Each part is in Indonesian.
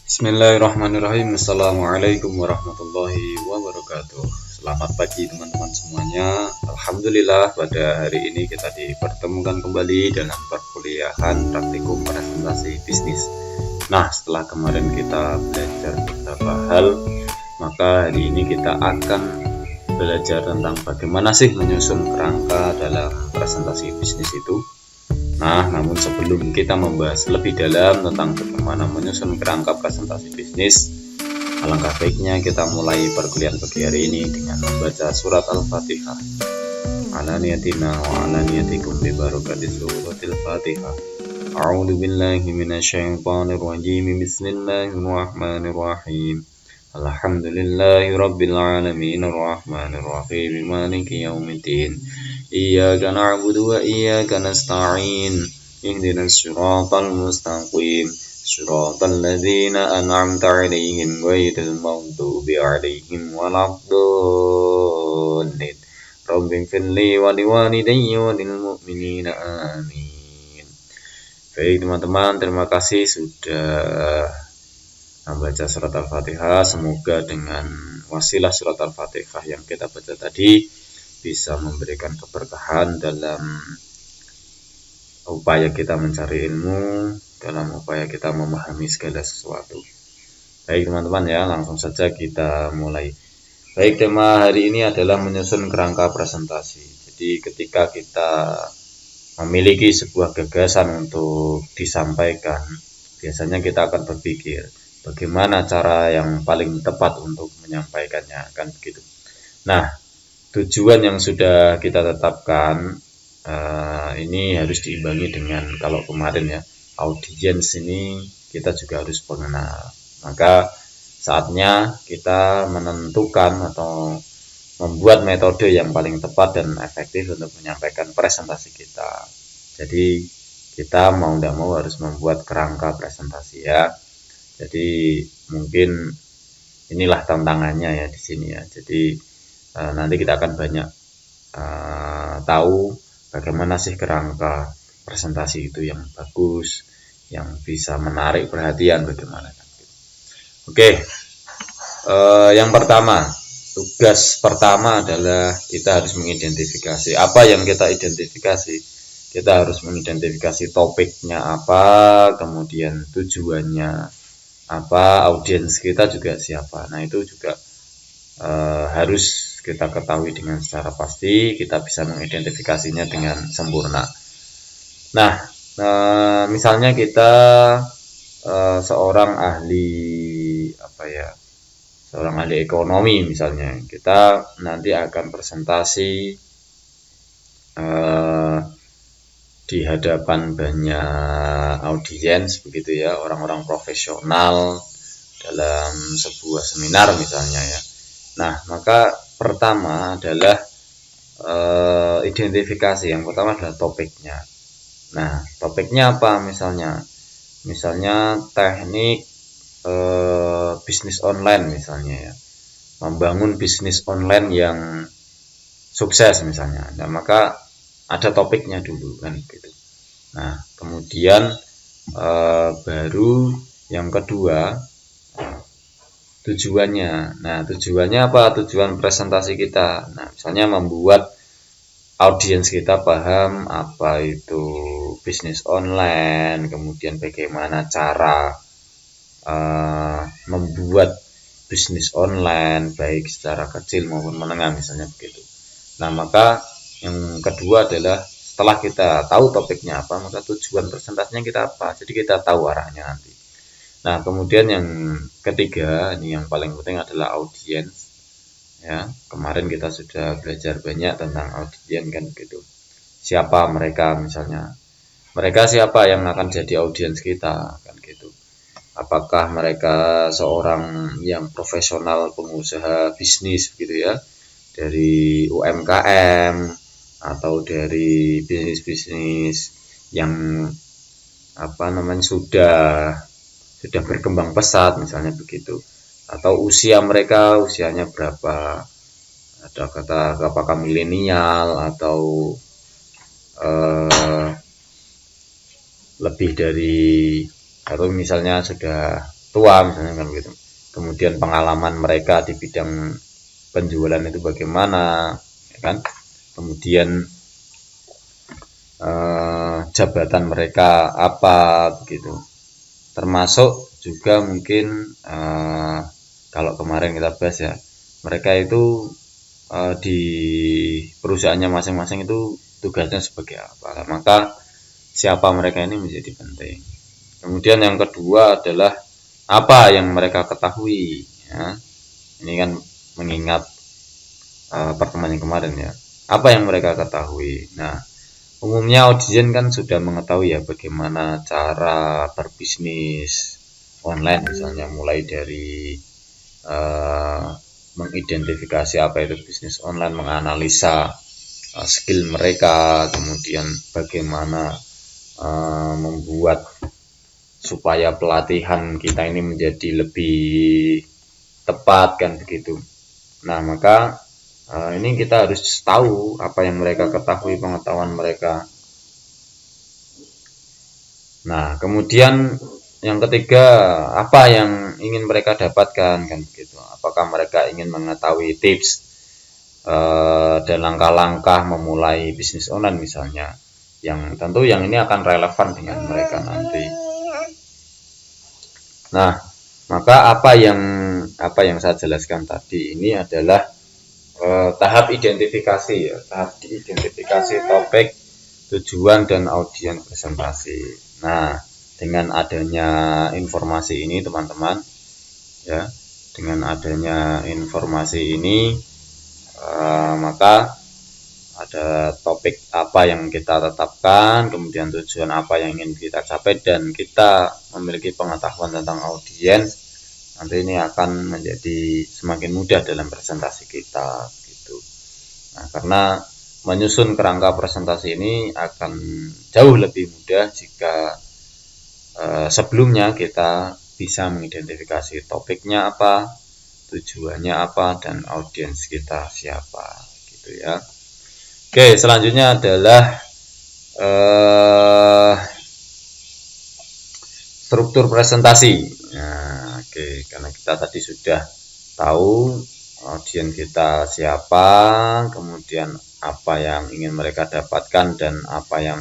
Bismillahirrahmanirrahim. Assalamualaikum warahmatullahi wabarakatuh. Selamat pagi teman-teman semuanya. Alhamdulillah pada hari ini kita dipertemukan kembali dalam perkuliahan praktikum presentasi bisnis. Nah, setelah kemarin kita belajar beberapa hal, maka hari ini kita akan belajar tentang bagaimana sih menyusun kerangka dalam presentasi bisnis itu. Nah, namun sebelum kita membahas lebih dalam tentang bagaimana menyusun kerangka presentasi bisnis, alangkah baiknya kita mulai perkuliahan pagi hari ini dengan membaca surat Al-Fatihah. Ala niyatina wa ala niyatikum bi barakati suratil Fatihah. A'udzu billahi minasyaitonir rajim. Bismillahirrahmanirrahim. Alhamdulillahi rabbil alamin arrahmanir rahim maliki yaumiddin. Iyyaka na'budu wa iyyaka nasta'in. Ihdinas siratal mustaqim. Siratal ladzina an'amta 'alaihim ghairil maghdubi 'alaihim waladdallin. Rabbighfirli wa liwalidayya wa lil mu'minina amin. Baik teman-teman, terima kasih sudah membaca surat Al-Fatihah. Semoga dengan wasilah surat Al-Fatihah yang kita baca tadi bisa memberikan keberkahan dalam upaya kita mencari ilmu, dalam upaya kita memahami segala sesuatu. Baik teman-teman ya, langsung saja kita mulai. Baik, tema hari ini adalah menyusun kerangka presentasi. Jadi ketika kita memiliki sebuah gagasan untuk disampaikan, biasanya kita akan berpikir bagaimana cara yang paling tepat untuk menyampaikannya, kan begitu. Nah, tujuan yang sudah kita tetapkan ini harus diimbangi dengan, kalau kemarin ya, audiens ini kita juga harus mengenal. Maka saatnya kita menentukan atau membuat metode yang paling tepat dan efektif untuk menyampaikan presentasi kita. Jadi kita mau tidak mau harus membuat kerangka presentasi ya. Jadi mungkin inilah tantangannya ya di sini ya. Jadi nanti kita akan banyak tahu bagaimana sih kerangka presentasi itu yang bagus, yang bisa menarik perhatian bagaimana. Oke, yang pertama, tugas pertama adalah kita harus mengidentifikasi. Apa yang kita identifikasi? Kita harus mengidentifikasi topiknya apa, kemudian tujuannya apa, audiens kita juga siapa. Nah, itu juga harus kita ketahui dengan secara pasti, kita bisa mengidentifikasinya dengan sempurna. Nah, misalnya kita seorang ahli ekonomi misalnya, kita nanti akan presentasi di hadapan banyak audiens begitu ya, orang-orang profesional dalam sebuah seminar misalnya ya. Nah, maka pertama adalah identifikasi. Yang pertama adalah topiknya. Nah, topiknya apa misalnya? Misalnya teknik bisnis online misalnya ya. Membangun bisnis online yang sukses misalnya. Nah, maka ada topiknya dulu kan gitu. Nah, kemudian baru yang kedua tujuannya. Nah, tujuannya apa? Tujuan presentasi kita. Nah, misalnya membuat audiens kita paham apa itu bisnis online, kemudian bagaimana cara membuat bisnis online baik secara kecil maupun menengah misalnya begitu. Nah, maka yang kedua adalah setelah kita tahu topiknya apa, maka tujuan presentasinya kita apa. Jadi kita tahu arahnya nanti. Nah, kemudian yang ketiga, ini yang paling penting adalah audiens. Ya, kemarin kita sudah belajar banyak tentang audiens kan gitu. Siapa mereka misalnya? Mereka siapa yang akan jadi audiens kita kan gitu. Apakah mereka seorang yang profesional pengusaha bisnis gitu ya, dari UMKM atau dari bisnis-bisnis yang sudah berkembang pesat misalnya begitu, atau usia mereka usianya berapa, ada kata apakah milenial atau lebih dari, atau misalnya sudah tua misalnya kan begitu. Kemudian pengalaman mereka di bidang penjualan itu bagaimana, ya kan? Kemudian jabatan mereka apa begitu. Termasuk juga mungkin kalau kemarin kita bahas ya, mereka itu di perusahaannya masing-masing itu tugasnya sebagai apa. Maka siapa mereka ini menjadi penting. Kemudian yang kedua adalah apa yang mereka ketahui. Ya. Ini kan mengingat pertemuan yang kemarin ya. Apa yang mereka ketahui. Nah, umumnya audien kan sudah mengetahui ya bagaimana cara berbisnis online misalnya, mulai dari mengidentifikasi apa itu bisnis online, menganalisa skill mereka, kemudian bagaimana membuat supaya pelatihan kita ini menjadi lebih tepat kan begitu. Nah, maka ini kita harus tahu apa yang mereka ketahui, pengetahuan mereka. Nah, kemudian yang ketiga, apa yang ingin mereka dapatkan kan begitu. Apakah mereka ingin mengetahui tips dan langkah-langkah memulai bisnis online misalnya, yang tentu yang ini akan relevan dengan mereka nanti. Nah, maka apa yang saya jelaskan tadi ini adalah tahap identifikasi ya, tahap identifikasi topik, tujuan dan audiens presentasi. Nah, dengan adanya informasi ini teman-teman ya, dengan adanya informasi ini maka ada topik apa yang kita tetapkan, kemudian tujuan apa yang ingin kita capai, dan kita memiliki pengetahuan tentang audiens, nanti ini akan menjadi semakin mudah dalam presentasi kita gitu. Nah, karena menyusun kerangka presentasi ini akan jauh lebih mudah jika sebelumnya kita bisa mengidentifikasi topiknya apa, tujuannya apa, dan audiens kita siapa gitu ya. Oke, selanjutnya adalah struktur presentasi. Nah, oke, karena kita tadi sudah tahu audiens kita siapa, kemudian apa yang ingin mereka dapatkan dan apa yang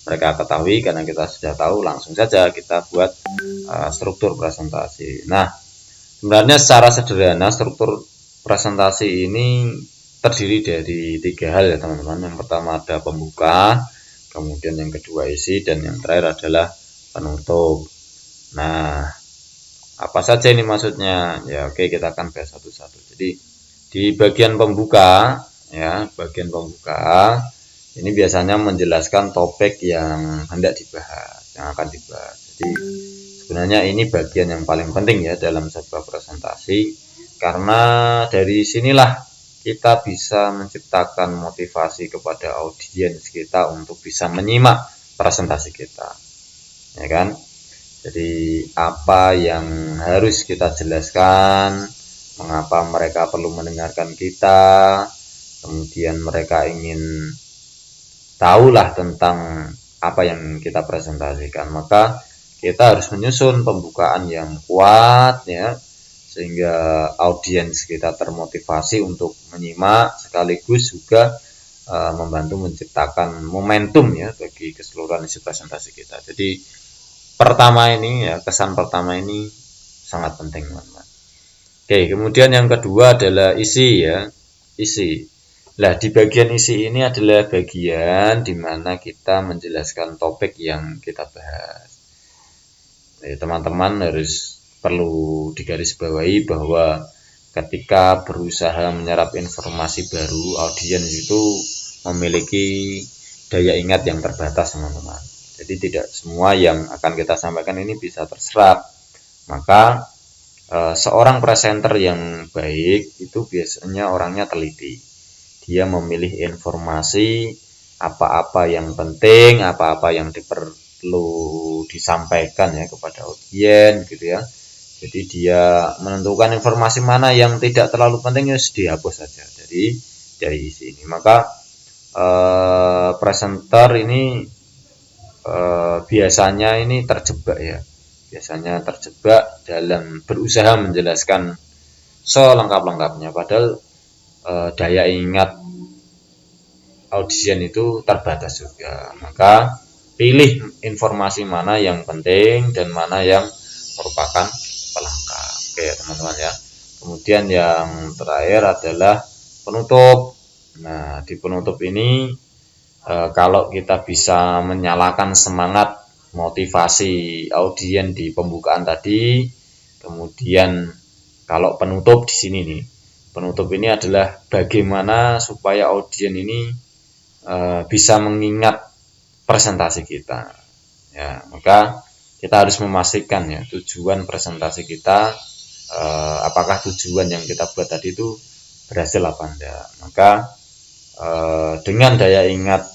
mereka ketahui, karena kita sudah tahu, langsung saja kita buat struktur presentasi. Nah, sebenarnya secara sederhana struktur presentasi ini terdiri dari 3 hal ya teman-teman. Yang pertama ada pembuka, kemudian yang kedua isi, dan yang terakhir adalah penutup. Nah, apa saja ini maksudnya? Ya oke, kita akan bahas satu-satu. Jadi di bagian pembuka ya, bagian pembuka ini biasanya menjelaskan topik yang hendak dibahas, yang akan dibahas. Jadi sebenarnya ini bagian yang paling penting ya dalam sebuah presentasi, karena dari sinilah kita bisa menciptakan motivasi kepada audiens kita untuk bisa menyimak presentasi kita, ya kan? Jadi apa yang harus kita jelaskan, mengapa mereka perlu mendengarkan kita, kemudian mereka ingin tahulah tentang apa yang kita presentasikan, maka kita harus menyusun pembukaan yang kuat ya, sehingga audiens kita termotivasi untuk menyimak, sekaligus juga membantu menciptakan momentum ya bagi keseluruhan isi presentasi kita. Jadi pertama ini ya, kesan pertama ini sangat penting teman-teman. Oke, kemudian yang kedua adalah isi ya, isi. Nah, di bagian isi ini adalah bagian di mana kita menjelaskan topik yang kita bahas. Teman-teman harus perlu digarisbawahi bahwa ketika berusaha menyerap informasi baru, audiens itu memiliki daya ingat yang terbatas teman-teman. Jadi tidak semua yang akan kita sampaikan ini bisa terserap. Maka seorang presenter yang baik itu biasanya orangnya teliti. Dia memilih informasi apa-apa yang penting, apa-apa yang perlu disampaikan ya kepada audiens gitu ya. Jadi dia menentukan informasi mana yang tidak terlalu penting, ya dihapus saja dari isi ini. Maka presenter ini biasanya ini terjebak ya biasanya terjebak dalam berusaha menjelaskan selengkap-lengkapnya, padahal daya ingat audien itu terbatas juga. Maka pilih informasi mana yang penting dan mana yang merupakan pelengkap. Oke ya teman-teman ya. Kemudian yang terakhir adalah penutup. Nah, di penutup ini kalau kita bisa menyalakan semangat motivasi audien di pembukaan tadi, kemudian kalau penutup di sini nih, penutup ini adalah bagaimana supaya audien ini bisa mengingat presentasi kita. Ya, maka kita harus memastikan ya tujuan presentasi kita, apakah tujuan yang kita buat tadi itu berhasil apa enggak. Maka dengan daya ingat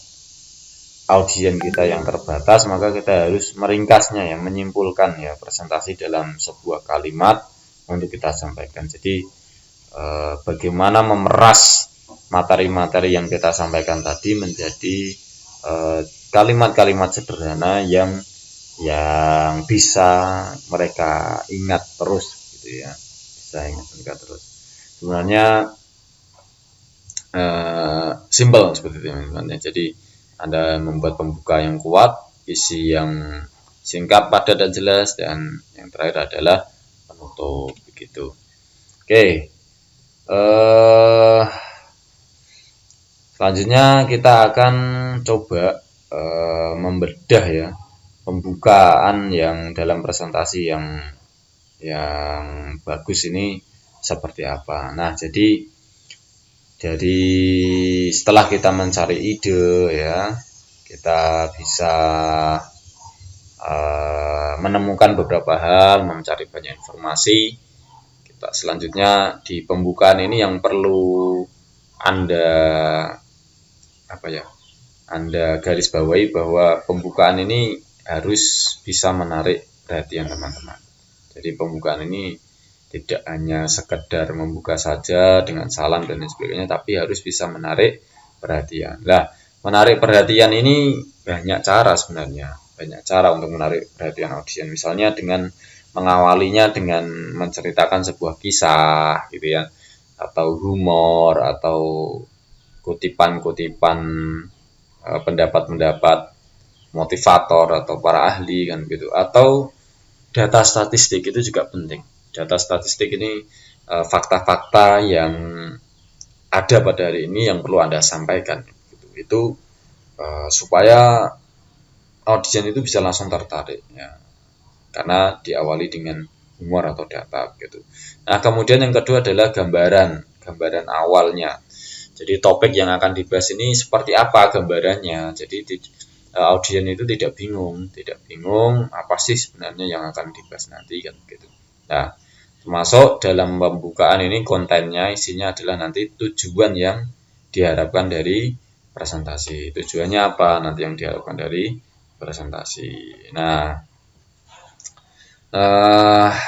audien kita yang terbatas, maka kita harus meringkasnya ya, menyimpulkan ya presentasi dalam sebuah kalimat untuk kita sampaikan. Jadi bagaimana memeras materi-materi yang kita sampaikan tadi menjadi kalimat-kalimat sederhana yang bisa mereka ingat terus gitu ya, bisa ingat mereka terus. Sebenarnya simple seperti itu teman-teman. Jadi Anda membuat pembuka yang kuat, isi yang singkat, padat dan jelas, dan yang terakhir adalah penutup begitu. Oke. Selanjutnya kita akan coba membedah ya pembukaan yang dalam presentasi yang bagus ini seperti apa. Nah, jadi setelah kita mencari ide ya, kita bisa menemukan beberapa hal, mencari banyak informasi. Kita selanjutnya di pembukaan ini yang perlu Anda garis bawahi bahwa pembukaan ini harus bisa menarik perhatian teman-teman. Jadi pembukaan ini tidak hanya sekedar membuka saja dengan salam dan sebagainya, tapi harus bisa menarik perhatian. Nah, menarik perhatian ini banyak cara sebenarnya, banyak cara untuk menarik perhatian audien. Misalnya dengan mengawalinya dengan menceritakan sebuah kisah gitu ya, atau humor, atau kutipan-kutipan pendapat-pendapat motivator atau para ahli kan gitu, atau data statistik itu juga penting. Data statistik ini fakta-fakta yang ada pada hari ini yang perlu Anda sampaikan gitu. Itu supaya audien itu bisa langsung tertarik ya, karena diawali dengan humor atau data gitu. Nah, kemudian yang kedua adalah gambaran awalnya. Jadi topik yang akan dibahas ini seperti apa gambarannya. Jadi audien itu tidak bingung apa sih sebenarnya yang akan dibahas nanti kan gitu. Nah, termasuk dalam pembukaan ini kontennya, isinya adalah nanti tujuan yang diharapkan dari presentasi. Tujuannya apa nanti yang diharapkan dari presentasi. Nah,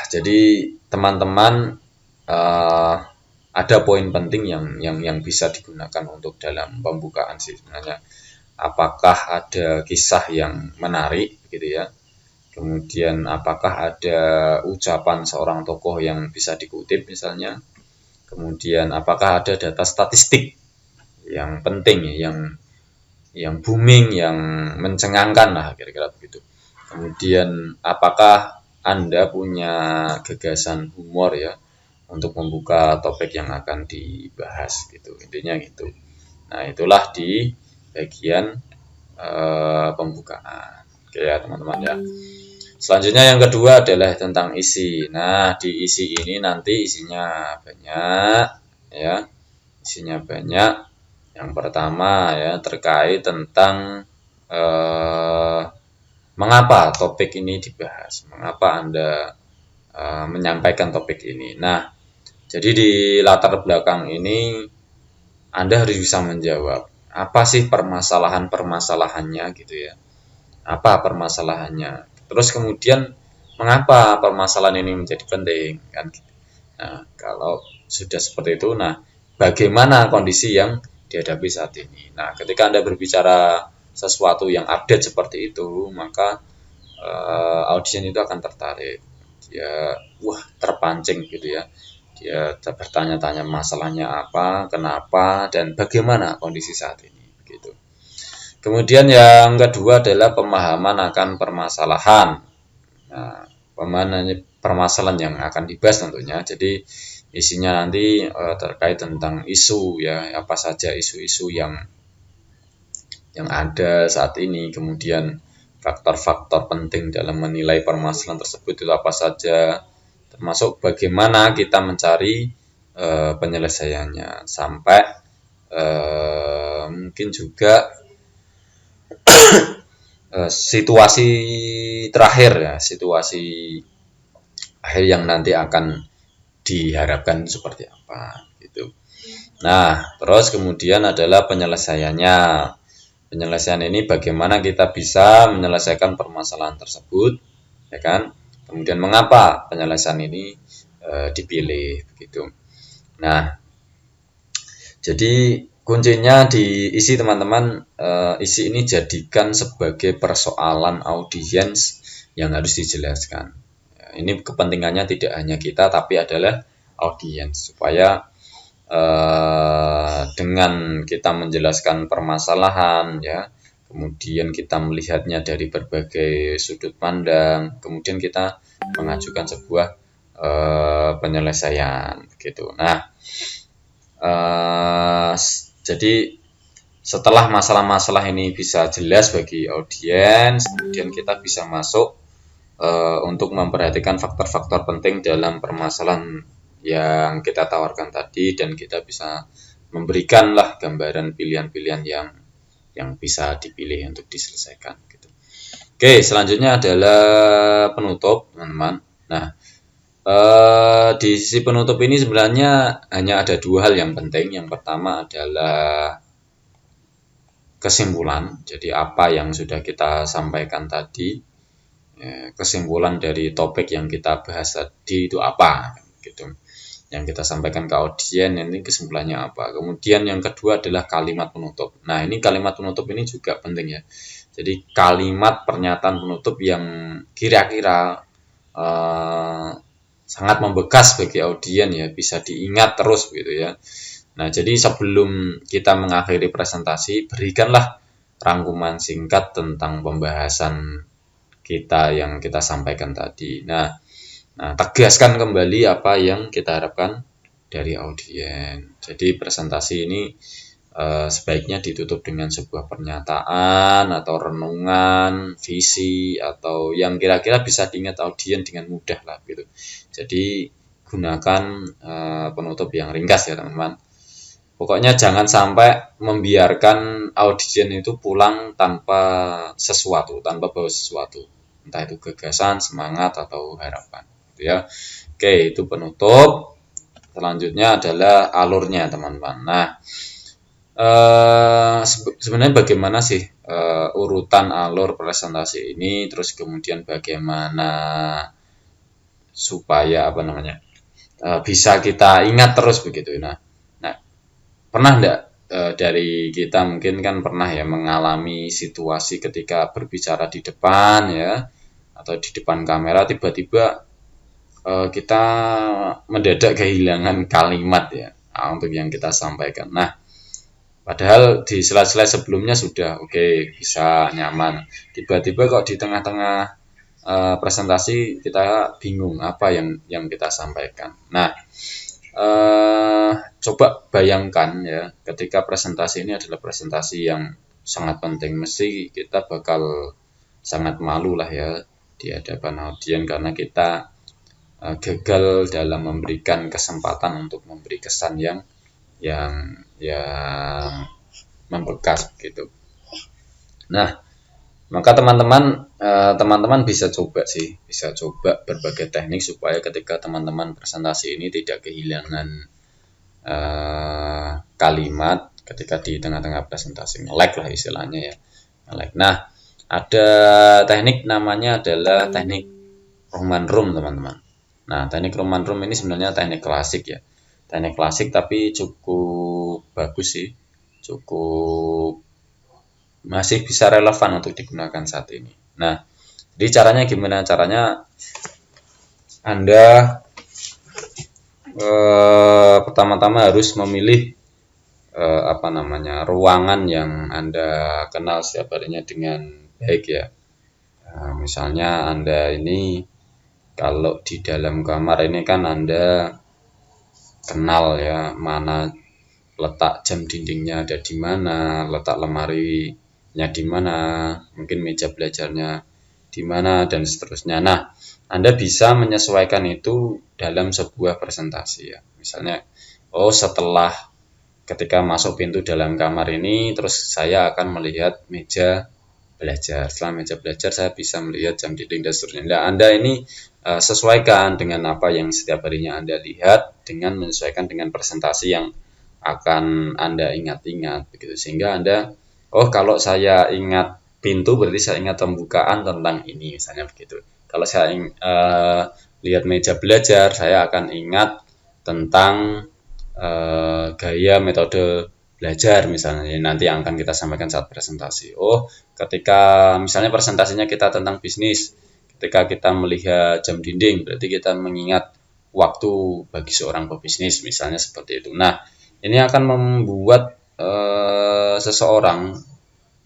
jadi teman-teman ada poin penting yang bisa digunakan untuk dalam pembukaan sih sebenarnya. Apakah ada kisah yang menarik gitu ya, kemudian apakah ada ucapan seorang tokoh yang bisa dikutip misalnya, kemudian apakah ada data statistik yang penting yang booming, yang mencengangkan lah kira-kira begitu. Kemudian apakah Anda punya gagasan humor ya untuk membuka topik yang akan dibahas gitu, intinya gitu. Nah, itulah di bagian pembukaan. Oke ya teman-teman ya. Selanjutnya yang kedua adalah tentang isi. Nah, di isi ini nanti isinya banyak ya. Isinya banyak. Yang pertama ya terkait tentang mengapa topik ini dibahas. Mengapa Anda menyampaikan topik ini. Nah, jadi di latar belakang ini Anda harus bisa menjawab apa sih permasalahannya gitu ya. Apa permasalahannya? Terus kemudian mengapa permasalahan ini menjadi penting kan? Nah, kalau sudah seperti itu, nah bagaimana kondisi yang dihadapi saat ini? Nah, ketika Anda berbicara sesuatu yang update seperti itu, maka audien itu akan tertarik, dia terpancing gitu ya, dia bertanya-tanya masalahnya apa, kenapa, dan bagaimana kondisi saat ini gitu. Kemudian yang kedua adalah pemahaman akan permasalahan. Nah, permasalahan yang akan dibahas tentunya. Jadi isinya nanti terkait tentang isu ya, apa saja isu-isu yang ada saat ini, kemudian faktor-faktor penting dalam menilai permasalahan tersebut itu apa saja, termasuk bagaimana kita mencari penyelesaiannya, sampai mungkin juga situasi terakhir ya, situasi akhir yang nanti akan diharapkan seperti apa gitu. Nah, terus kemudian adalah penyelesaiannya. Penyelesaian ini bagaimana kita bisa menyelesaikan permasalahan tersebut, ya kan? Kemudian mengapa penyelesaian ini dipilih begitu. Nah, jadi kuncinya di isi teman-teman, isi ini jadikan sebagai persoalan audiens yang harus dijelaskan. Ya, ini kepentingannya tidak hanya kita tapi adalah audiens, supaya dengan kita menjelaskan permasalahan ya, kemudian kita melihatnya dari berbagai sudut pandang, kemudian kita mengajukan sebuah penyelesaian gitu. Nah, jadi setelah masalah-masalah ini bisa jelas bagi audiens, kemudian kita bisa masuk untuk memperhatikan faktor-faktor penting dalam permasalahan yang kita tawarkan tadi, dan kita bisa memberikanlah gambaran pilihan-pilihan yang bisa dipilih untuk diselesaikan gitu. Oke, selanjutnya adalah penutup teman-teman. Nah, di sisi penutup ini sebenarnya hanya ada dua hal yang penting. Yang pertama adalah kesimpulan, jadi apa yang sudah kita sampaikan tadi, kesimpulan dari topik yang kita bahas tadi itu apa gitu, yang kita sampaikan ke audien, ini kesimpulannya apa. Kemudian yang kedua adalah kalimat penutup. Nah, ini kalimat penutup ini juga penting ya. Jadi kalimat pernyataan penutup yang kira-kira sangat membekas bagi audien ya, bisa diingat terus gitu ya. Nah, jadi sebelum kita mengakhiri presentasi, berikanlah rangkuman singkat tentang pembahasan kita yang kita sampaikan tadi. Nah, tegaskan kembali apa yang kita harapkan dari audien. Jadi presentasi ini sebaiknya ditutup dengan sebuah pernyataan atau renungan, visi, atau yang kira-kira bisa diingat audien dengan mudah lah gitu. Jadi gunakan penutup yang ringkas ya teman-teman. Pokoknya jangan sampai membiarkan audien itu pulang tanpa sesuatu, tanpa bawa sesuatu, entah itu gagasan, semangat, atau harapan. Ya, oke, itu penutup. Selanjutnya adalah alurnya teman-teman. Nah, sebenarnya bagaimana sih urutan alur presentasi ini, terus kemudian bagaimana supaya bisa kita ingat terus begitu. Nah, pernah enggak dari kita mungkin kan pernah ya mengalami situasi ketika berbicara di depan ya, atau di depan kamera, tiba-tiba kita mendadak kehilangan kalimat ya untuk yang kita sampaikan. Nah, padahal di slide-slide sebelumnya sudah oke, bisa nyaman. Tiba-tiba kok di tengah-tengah presentasi kita bingung apa yang kita sampaikan. Nah, coba bayangkan ya, ketika presentasi ini adalah presentasi yang sangat penting, mesti kita bakal sangat malu lah ya di hadapan audien, karena kita gagal dalam memberikan kesempatan untuk memberi kesan yang membekas gitu. Nah, maka teman-teman bisa coba berbagai teknik supaya ketika teman-teman presentasi ini tidak kehilangan kalimat ketika di tengah-tengah presentasi, nge-lag lah istilahnya ya, nge-lag. Nah, ada teknik namanya adalah teknik Roman Room teman-teman. Nah, teknik Roman Room ini sebenarnya teknik klasik ya, teknik klasik tapi cukup bagus sih, masih bisa relevan untuk digunakan saat ini. Nah, Jadi caranya gimana? Caranya Anda pertama-tama harus memilih ruangan yang Anda kenal setiap harinya dengan baik ya. Misalnya Anda ini kalau di dalam kamar ini kan Anda kenal ya, mana letak jam dindingnya ada di mana, letak lemarinya di mana, mungkin meja belajarnya di mana, dan seterusnya. Nah, Anda bisa menyesuaikan itu dalam sebuah presentasi ya. Misalnya, setelah ketika masuk pintu dalam kamar ini, terus saya akan melihat meja belajar. Setelah meja belajar, saya bisa melihat jam dinding dan seterusnya. Nah, Anda ini sesuaikan dengan apa yang setiap harinya Anda lihat, dengan menyesuaikan dengan presentasi yang akan Anda ingat-ingat begitu, sehingga Anda kalau saya ingat pintu berarti saya ingat pembukaan tentang ini, misalnya begitu. Kalau saya lihat meja belajar, saya akan ingat tentang gaya metode belajar misalnya, nanti yang akan kita sampaikan saat presentasi. Ketika misalnya presentasinya kita tentang bisnis, ketika kita melihat jam dinding berarti kita mengingat waktu bagi seorang pebisnis, misalnya seperti itu. Nah, ini akan membuat seseorang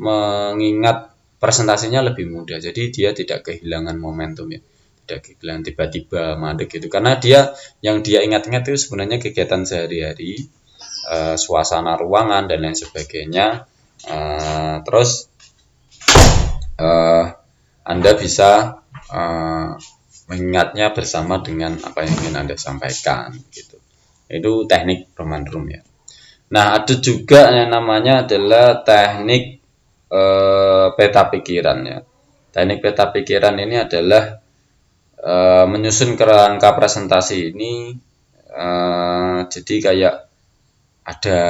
mengingat presentasinya lebih mudah. Jadi dia tidak kehilangan momentum ya, tidak kehilangan tiba-tiba mandek gitu. Karena yang dia ingat-ingat itu sebenarnya kegiatan sehari-hari, suasana ruangan dan lain sebagainya. Terus Anda bisa mengingatnya bersama dengan apa yang ingin Anda sampaikan gitu. Itu teknik Roman Room ya. Nah, ada juga yang namanya adalah teknik peta pikiran ya. Teknik peta pikiran ini adalah menyusun kerangka presentasi ini, jadi kayak ada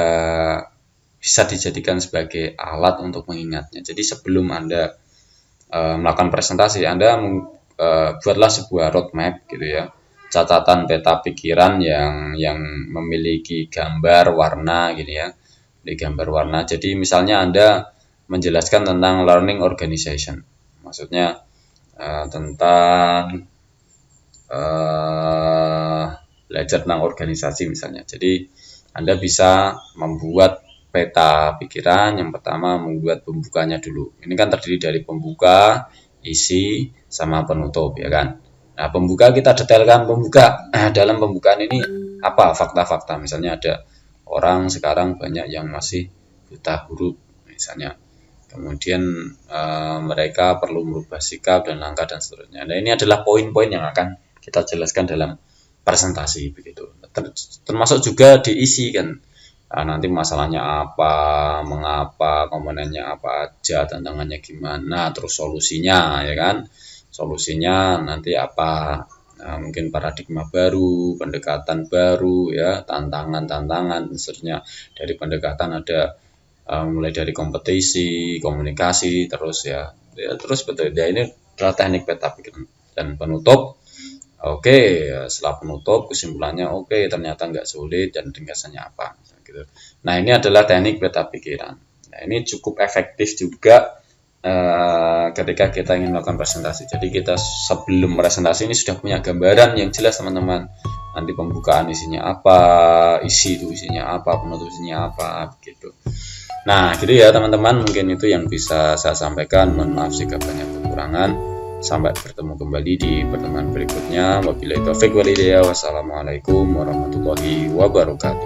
bisa dijadikan sebagai alat untuk mengingatnya. Jadi sebelum Anda melakukan presentasi, Anda buatlah sebuah roadmap gitu ya, catatan peta pikiran yang memiliki gambar warna gitu ya, di gambar warna. Jadi misalnya Anda menjelaskan tentang learning organization, maksudnya tentang belajar tentang organisasi misalnya. Jadi Anda bisa membuat peta pikiran. Yang pertama membuat pembukanya dulu. Ini kan terdiri dari pembuka, isi, sama penutup ya kan. Nah, pembuka kita detailkan pembuka. Dalam pembukaan ini apa fakta-fakta, misalnya ada orang sekarang banyak yang masih buta huruf misalnya. Kemudian mereka perlu merubah sikap dan langkah dan seterusnya. Nah, ini adalah poin-poin yang akan kita jelaskan dalam presentasi begitu. Termasuk juga diisi kan. Nanti masalahnya apa, mengapa, komponennya apa aja, tantangannya gimana, terus solusinya ya kan. Solusinya nanti apa, mungkin paradigma baru, pendekatan baru ya, tantangan-tantangan, seterusnya. Dari pendekatan ada mulai dari kompetisi, komunikasi, terus ya terus betul ya. Ini adalah teknik peta pikiran. Dan penutup, setelah penutup kesimpulannya ternyata nggak sulit dan ringkasannya apa gitu. Nah, ini adalah teknik peta pikiran. Nah, ini cukup efektif juga ketika kita ingin melakukan presentasi. Jadi kita sebelum presentasi ini sudah punya gambaran yang jelas teman-teman. Nanti pembukaan isinya apa, isi itu isinya apa, penutup isinya apa gitu. Nah, gitu ya teman-teman, mungkin itu yang bisa saya sampaikan. Mohon maaf jika banyak kekurangan. Sampai bertemu kembali di pertemuan berikutnya. Wabillahi taufiq wal hidayah. Wassalamualaikum warahmatullahi wabarakatuh.